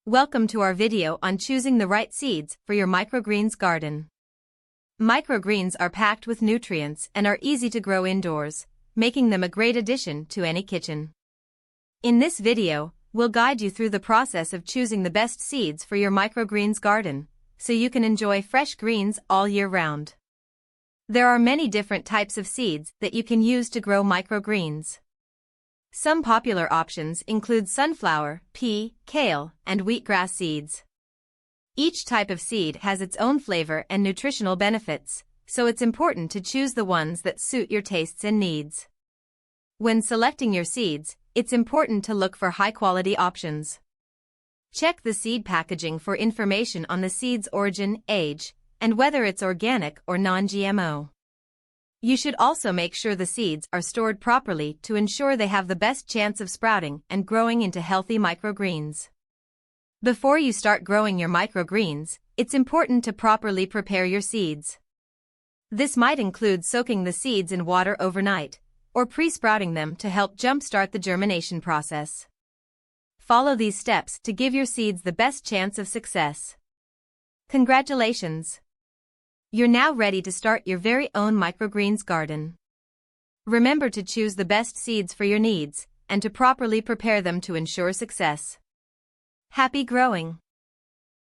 Welcome to our video on choosing the right seeds for your microgreens garden. Microgreens are packed with nutrients and are easy to grow indoors, making them a great addition to any kitchen. In this video, we'll guide you through the process of choosing the best seeds for your microgreens garden, so you can enjoy fresh greens all year round. There are many different types of seeds that you can use to grow microgreens. Some popular options include sunflower, pea, kale, and wheatgrass seeds. Each type of seed has its own flavor and nutritional benefits, so it's important to choose the ones that suit your tastes and needs. When selecting your seeds, it's important to look for high-quality options. Check the seed packaging for information on the seed's origin, age, and whether it's organic or non-GMO. You should also make sure the seeds are stored properly to ensure they have the best chance of sprouting and growing into healthy microgreens. Before you start growing your microgreens, it's important to properly prepare your seeds. This might include soaking the seeds in water overnight, or pre-sprouting them to help jumpstart the germination process. Follow these steps to give your seeds the best chance of success. Congratulations! You're now ready to start your very own microgreens garden. Remember to choose the best seeds for your needs, and to properly prepare them to ensure success. Happy growing!